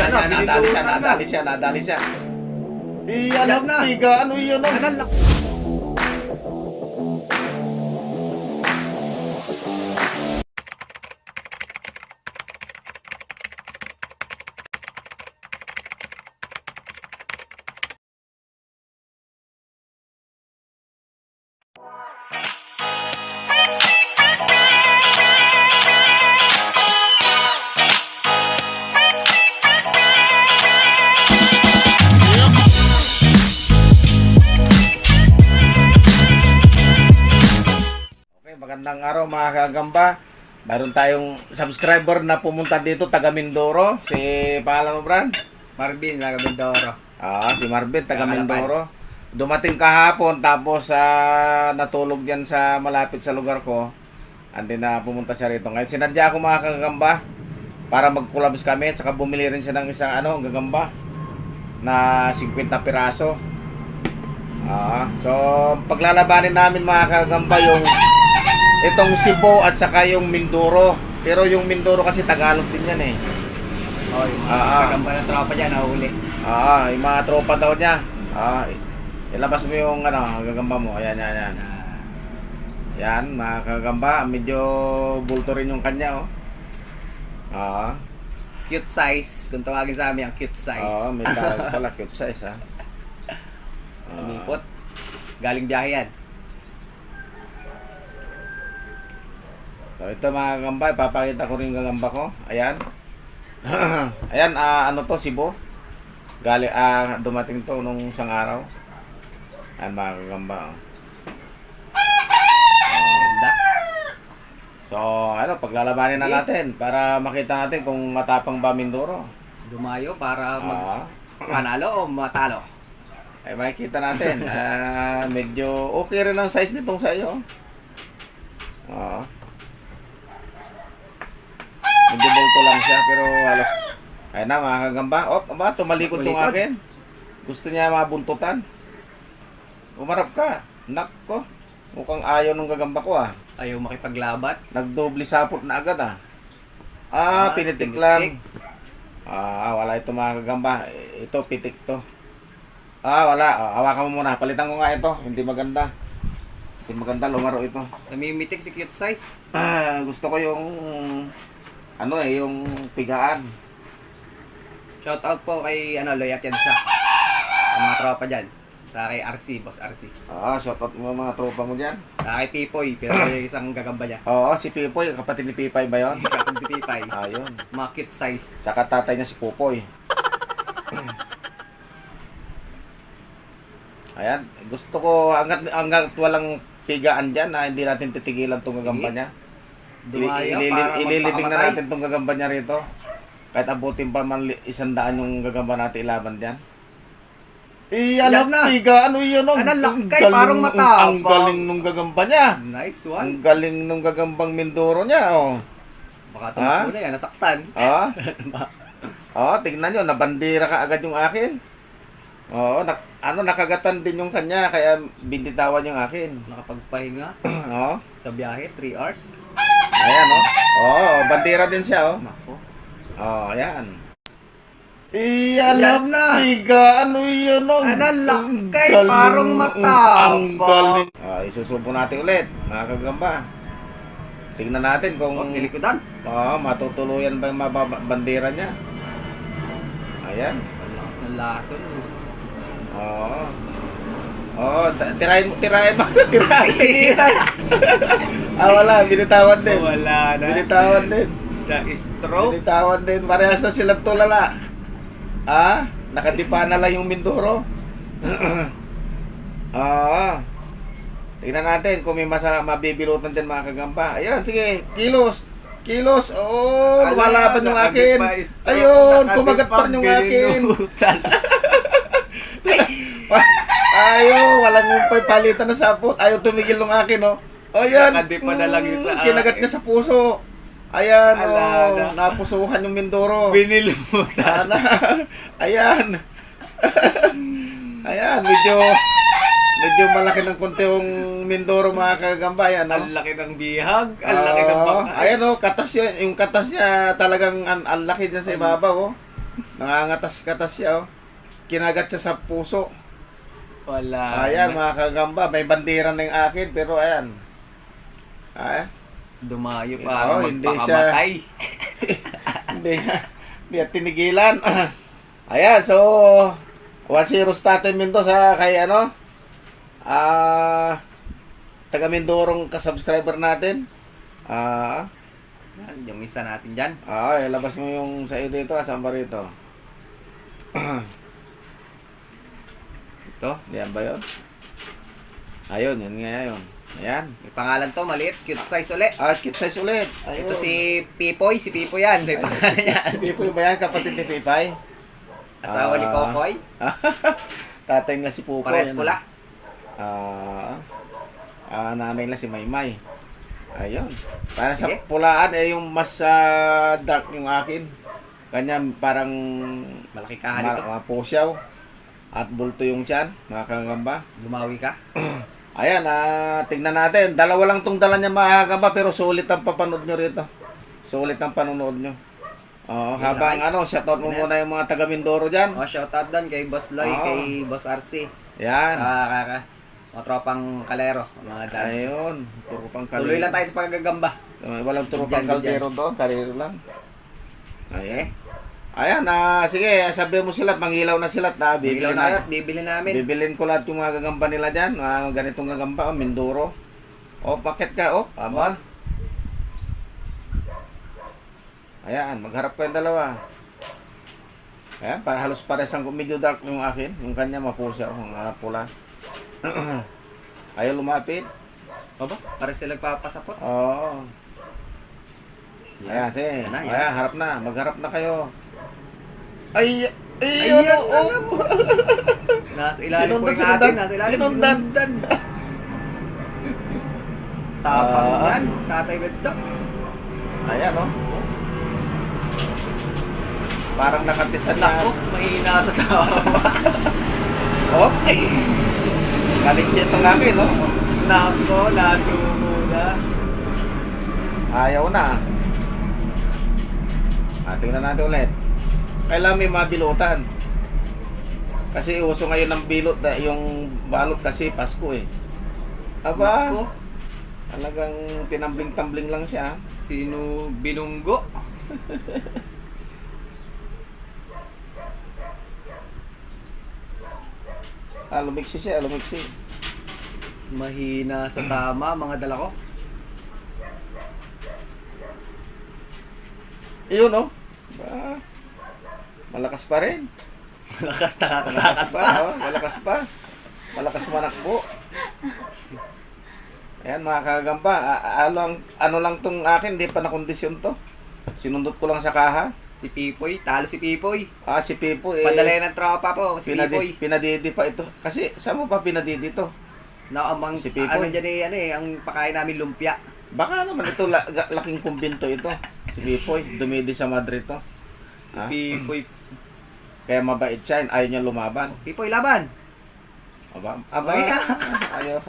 Ayan na, nadali siya. Iyan na. Tiga, ano yun? Magandang araw mga kagamba. Mayroon tayong subscriber na pumunta dito, taga Mindoro. Si pangalan mo, Brad? Marvin, taga Mindoro. Si Marvin, taga Mindoro. Dumating kahapon tapos natulog yan sa malapit sa lugar ko. Andi na pumunta siya rito. Ngayon sinadya ako mga kagamba para mag-collabs kami at saka bumili rin siya ng isang gagamba na 50 piraso. So paglalabanin namin mga kagamba yung itong Cebu at saka yung Mindoro. Pero yung Mindoro kasi Tagalog din yan eh. Yung mga kagamba ng tropa dyan, nahuli. Yung mga tropa daw niya. Ilabas mo yung gagamba mo. Ayan. Yan, mga kagamba. Medyo bulto rin yung kanya, Cute size. Kung tawagin sa amin, ang cute size. May tawag pala, cute size, Umipot. Galing biyahe yan. So ito mga gagamba, ipapakita ko rin yung gagamba ko. Ayan. Ayan, ano to, Cebu. Dumating to nung isang araw. Ayan mga gagamba. Ganda. So, paglalabanin na natin para makita natin kung matapang ba Mindoro. Dumayo para manalo o matalo. Ay makikita natin. Medyo okay rin ang size nitong sayo. Medyo bulto lang siya pero halos ayun na mga kagamba. Tumalikod tong akin. Gusto niya mabuntutan. Umarap ka. Nako. Mukhang ayaw nung gagamba ko Ayaw makipaglabat. Nagdoble sapot na agad pinitik lang. Wala ito mga kagamba. Ito pitik to. Wala. Hawakan mo muna. Palitan ko nga ito. Hindi maganda. Hindi maganda lumaro ito. Namimitik si cute size. Gusto ko yung yung pigaan. Shout out po kay Loyat yan sa mga tropa dyan. Sa kay RC, Boss RC. Shout out mo mga tropa mo dyan. Sa kay Pipoy, pero yung isang gagamba niya. Si Pipoy, kapatid ni Pipay ba yun? Kapatid ni Pipay. Yun. Mga cute size. Saka tatay niya si Pupoy. Ayan, gusto ko hanggat walang pigaan dyan hindi natin titigilan itong gagamba niya. Ililibing na natin itong gagamba niya rito. Kahit abutin pa man 100 yung gagamba natin ilaban dyan. Alam na. Tiga, ano yun? Lakay, parang matapang. Ang galing nung gagamba niya. Nice one. Ang galing nung gagambang Mindoro niya, Baka tumakbo na yan, nasaktan. Tignan nyo, nabandira ka agad yung akin. Nakagatan din yung kanya, kaya binitawan yung akin. Nakapagpahinga. Sa biyahe, 3 hours. Ayan, bandira din siya, Nako. Ayan. Alam na. Tiga, ano yun? Lakay, parang matapang. Ang galing. Isusubo natin ulit, mga kagamba. Tingnan natin kung ilikodan. matutuluyan ba yung bandera niya. Ayan. Ang lakas ng lason. Tirahin mo. Wala, binitawan din. Wala na. Binitawan din. Na-stroke. Binitawan din. Parehas na silang tulala. Nakadipa na lang yung Mindoro. Tingnan natin kung may mabibilutan din mga kagamba. Ayan, sige, kilos. Lumalaban yung akin. Ayun, kumagat pa rin yung akin. Walang umpay, palitan na sapot. Ayaw tumigil ng akin, Ayan, Nakadipa na lang yung sa kinagat niya sa puso. Ayan, napusuhan yung Mindoro. Binilimutan. Ayan. Ayan, medyo malaki ng konti yung Mindoro mga kagamba. Ayan, Ang laki ng bihag, ang laki ng bangka. Ayan katas yun. Yung katas niya talagang ang laki dyan sa ibabaw. Nangangatas-katas siya, oh. Kinagat siya sa puso. Wala. Ayan, mga kagamba. May bandera na yung akin, pero ayan. Ayan. Dumayo Oo, para hindi magpakamatay. Hindi niya tinigilan. Ayan, so 1-0 statin Mendoza kay ano? Taga Mindorong ka-subscriber natin. Yan, yung isa natin dyan. Labas mo yung sa iyo dito, saan ba rito? Ito. Yan ba yun? Ayun, yun nga yun. Ayan. May pangalan to, maliit. Cute size ulit. Cute size ulit. Ayun. Ito si Pipoy. Si Pipoy yan. May pangalan niya. Si Pipoy ba yan? Kapatid ni Pipay? Asawa ni Kokoy. Tatay nga si Pupoy. Pares pula. Nanay na si Maymay. Ayun. Para sa Sige. pulaan, yung mas dark yung akin. Kanya parang Malaki kahan ito. pusyaw. At bulto yung tiyan, mga kagamba. Lumawi ka. Ayan, tingnan natin. Dalawa lang tong dala niya, mga kagamba, pero sulit ang papanood nyo rito. Sulit ang panonood nyo. Habang shoutout mo muna yung mga taga Mindoro dyan. Shoutout doon kay Boss Loy, kay Boss RC. Yan. Mga tropang kalero. Mga dad. Ayun. Turo pang kalero. Tuloy lang tayo sa pagagamba. Walang turo pang kaldero doon. Kalero lang. Ayan. Eh. Ayan, sige, sabi mo sila, mangilaw na sila. Bibilaw na kayo, bibili namin. Bibilin ko lahat yung mga gagamba nila dyan. Ganitong gagamba, Mindoro. Bakit ka? Aba. Ayan, magharap ko yung dalawa. Ayan, halos pares ang medyo dark yung akin. Yung kanya mapusa, yung pula. Ayaw lumapit. Aba, pares sila nagpapasapot. Oo. Ayan, sige. Yan. Ayan, harap na. Magharap na kayo. Ayun, alam mo. Nasa ilalim po yung atin. Nasa ilalim. Sinundan. Tapang yan. Tatay Beto. Ayan, parang nakatisan na. Naku, mahina sa tawa. Ay! Galing siya itong akin, Nako, nasumo na. Ayaw na. Tingnan natin ulit. Kailangan may mabilutan. Kasi uso ngayon ng bilot, yung balot kasi Pasko eh. Aba, Nako, talagang tinambling-tambling lang siya. sino bilunggo? Lumiksi siya, lumiksi. Mahina sa tama, mga dala ko. Iyon, malakas pa rin. Malakas, nakakatakas pa. Malakas pa. Malakas manakbo. Ayan, mga kagamba. Ano lang tong akin, hindi pa nakondisyon to. Sinundot ko lang sa kaha. Si Pipoy, talo si Pipoy. Si Pipo eh. Padalay ng tropa po, si Pipoy. Pinadidi pa ito. Kasi, saan mo pa pinadidi to? Naamang, Si Pipoy. dyan ang pakain namin lumpia. Baka naman ito, laking kumbinto ito. Si Pipoy, dumidi sa Madrid to. Si Pipoy. Kaya mabait siya, ayaw niya lumaban. Pipoy, laban! Aba, Ay,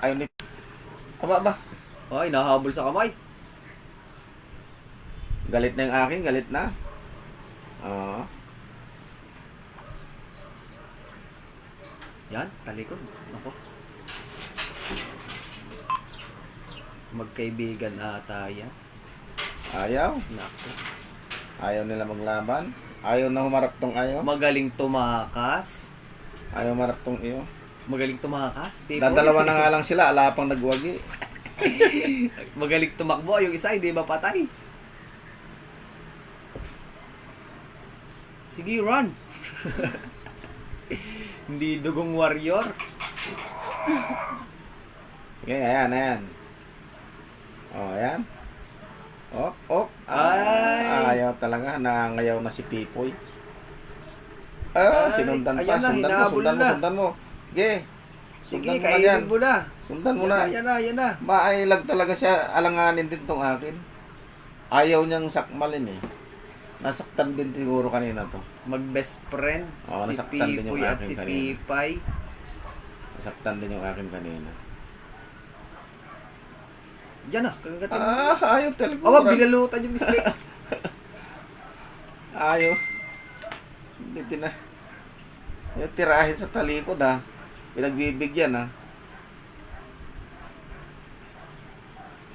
ayaw ni... Aba. Ay, nahabol sa kamay. Galit na yung akin, galit na. Yan, talikod. Ako. Magkaibigan ata yan. Ayaw. Nako. Ayaw nila maglaban. Ayaw na humarap tong ayaw. Magaling tumakas. Ayaw humarap tong iyo. Magaling tumakas. Pipoy. Dadalawa na nga lang sila, ala pang nagwagi. Magaling tumakbo. Yung isa, hindi ba patay? Sige, run. Hindi dugong warrior. Okay, ayan. Ayan. Ay. Ayaw talaga, nangangayaw na si Pipoy. Ay, Sinundan pa, ayan na, hinabol na. sundan mo. Sige. Sige, Sundan mo na yan. kainin mo na. Sundan mo na. Yan na. Maailag talaga siya, alanganin din tong akin. Ayaw niyang sakmalin eh. Nasaktan din siguro kanina to. Mag-best friend. Oo, Si nasaktan din yung Pipoy at akin si kanina. Pipay. Nasaktan din yung akin kanina. Diyan na, kagatin mo. Ayaw talaga. Aba, binalutan yung mistake. Ayaw. Hindi yung tirahin sa talikod ha. Pinagbibigyan ha.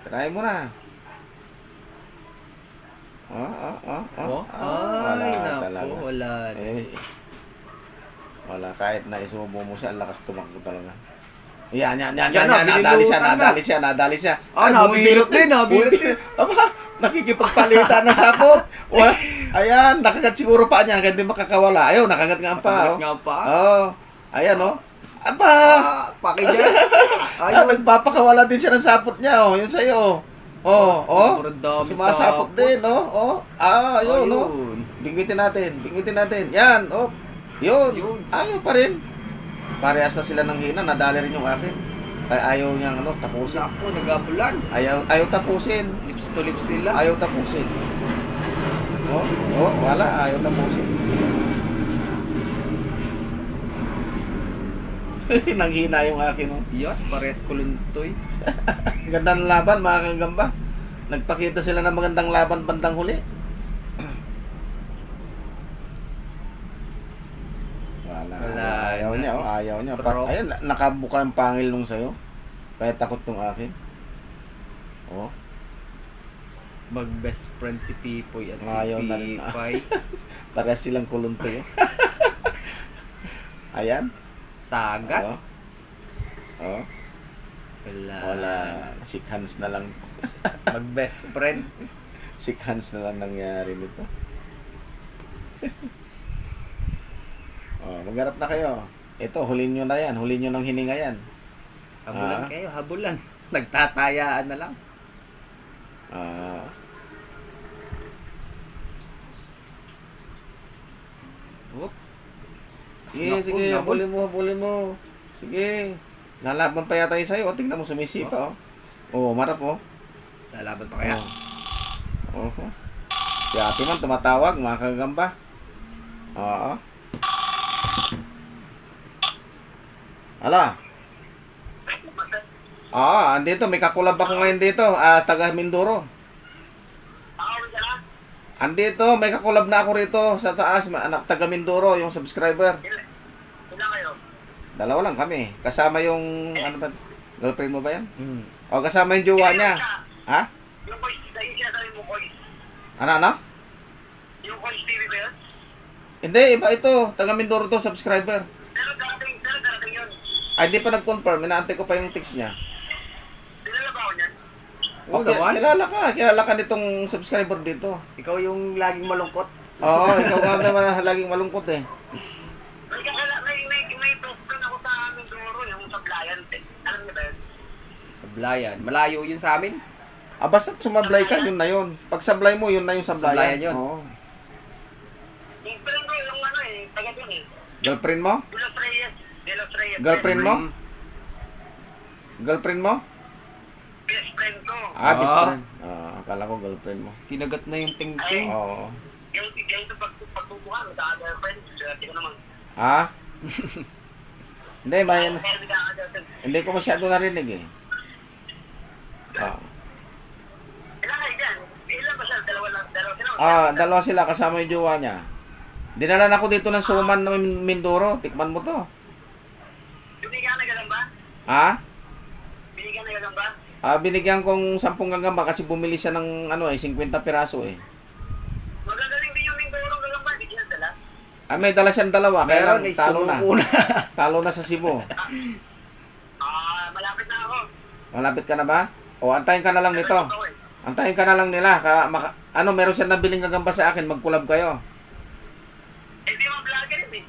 Tirahin mo na. Ay, naku, talaga. wala na. Wala, kahit na isubo mo siya, ang lakas tumakbo talaga. Yan, Yan na, nadali binilutan nadali siya. Ah, nabibilot din. Aba, nakikipagpalitan ng sapot. Ayan, nakagat siguro pa niya, hanggang di makakawala. Ayaw, nakagat nga ang pa. Nakagat nga ang paa? Oo. Ayan, oh. Aba! Pakidyan. Nagpapakawala din siya ng sapot niya, oh. Yun sa'yo, oh. Sobrang dami Sumasapot sapot. din, oh. Ayun, oh. Ayun. Bingwitin natin. Yan, oh. Yun. Ayaw pa rin. Parehas na sila ng hina, nadali rin yung akin. Kaya ayaw niyang tapusin. Ako, nagabulan. Ayaw tapusin. Lips to lips sila. Ayaw tapusin. Wala, ayaw tapusin. Nanghina yung akin, oh. Yes, pares kuluntoy. Ganda ng laban, mga kagamba. Nagpakita sila ng magandang laban bandang huli. Wala. Ayaw niya. Stroke. Ayun, nakabuka ang pangil nung sa'yo. Kaya takot tong akin. Oh. Mag best friend si Pipoy at Ayaw si na rin. Pipay. Parehas silang kuluntoy. Oh. Ayan. Tagas. Oh. Wala. Sick hands na lang. Mag best friend. Sick hands na lang nangyari nito. Magharap na kayo. Ito, hulin nyo na yan. Hulin nyo ng hininga yan. Habulan kayo, habulan. Nagtatayaan na lang. Whoop. Sige, habulin mo. Sige. Lalaban pa yata yung sa'yo. Tingnan mo, sumisipa. Marap, Lalaban pa kaya? Si Ate Man tumatawag, mga kagamba. Oo. Ala. Andito, may kakulab ako ngayon dito, taga Mindoro. Andito, may kakulab na ako rito sa taas, anak taga Mindoro, yung subscriber. Ilan kayo? Dalawa lang kami. Kasama yung, girlfriend mo ba yan? Mm. Kasama yung jowa niya. Ha? Yung Kois, sa'yo siya sabi mo Kois. Ano? Yung Kois TV ba yun? Hindi, iba ito. Taga Mindoro to, subscriber. Pero darating yun. Ay, di pa nag-confirm. Inaantay ko pa yung text niya. Kilala ba ako niyan? Oo naman. Kilala ka nitong subscriber dito. Ikaw yung laging malungkot. Oo, ikaw nga naman laging malungkot eh. May token ako sa Mindoro, yung sablayan. Alam niyo ba yun? Sablayan. Malayo yun sa amin. Basta't sumablay ka, yun na yun. Pag sablay mo, yun na yung sablayan. Sablayan yun. Oo. Yung friend ko, yung taga dun eh. Girlfriend mo? De Los Reyes. Girlfriend mo? Mm. Girlfriend mo? Best friend ko. Best friend. Akala ko girlfriend mo. Kinagat na yung ting-ting. Oo. Yung ito pagtutukan, magkaka-girlfriend. Swerte ko naman. Hindi, Kaya magkaka-girlfriend. hindi ko masyado narinig eh. Ilan kayo dyan? Ilan ba siya? Dalawa sila? Dalawa sila kasama yung jowa niya. Dinala na ako dito ng suman ng Mindoro. Tikman mo to. Binigyan na ganun ba? Binigyan na ganun ba? Binigyan kong 10 gagamba kasi bumili siya ng 50 piraso eh. Magagaling din yung Mindoro ganun ba? Hindi siya dala? May dala siyang dalawa, kaya Meron, lang talo na. sumuko na. Talo na sa Cebu. Malapit na ako. Malapit ka na ba? Antayin ka na lang nito. Antayin ka na lang nila. Meron siya nabiling gagamba sa akin, mag-collab kayo. Hindi mo vlogger yun eh.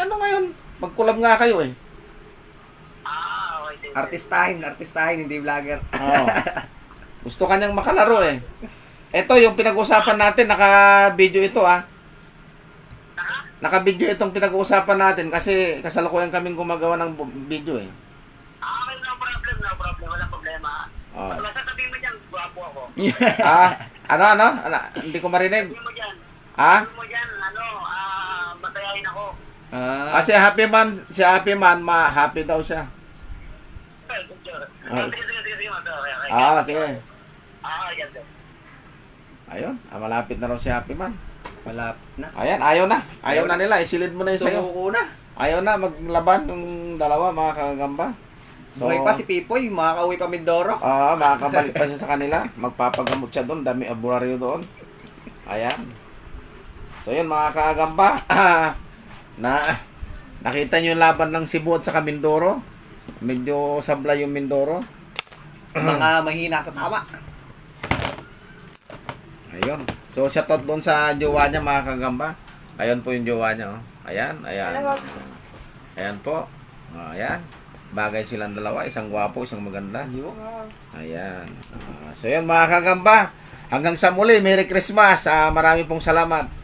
Ngayon? Mag-collab nga kayo eh. Okay. Artistahin, hindi vlogger. Gusto kanyang makalaro eh. Ito yung pinag-usapan natin, naka-video ito Naka-video itong pinag-uusapan natin kasi kasalukuyan kaming gumagawa ng video eh. Okay, no problem. Walang problema. Basta sabihin mo dyan, guwapo ako. Hindi ko marinig. Sabihin mo dyan. Ha? Sabihin mo dyan, matayahin ako. Si Happy Man, happy daw siya. Sige. Sige. Yan. Ayun, malapit na raw si Happy Man. Malapit na. Ayan, ayaw na. Ayaw na nila. Isilid mo na yun sa'yo. Sumuko na. Ayaw na maglaban yung dalawa, mga kagamba. Buhay pa si Pipoy, makakauwi pa Mindoro. Makakabalik pa siya sa kanila. Magpapagamot siya doon. Dami aburaryo doon. Ayan. So yun mga kagamba. Nakita nyo yung laban ng Cebu at saka Mindoro. Medyo sablay yung Mindoro. Mga mahina sa tama. Ayun. So shoutout doon sa jowa niya mga kagamba. Ayun po yung jowa niya. Oh. Ayan. Ayan po. Ayan. Bagay silang dalawa. Isang gwapo, isang maganda. Ayan. So yun mga kagamba. Hanggang sa muli. Merry Christmas. Marami pong salamat.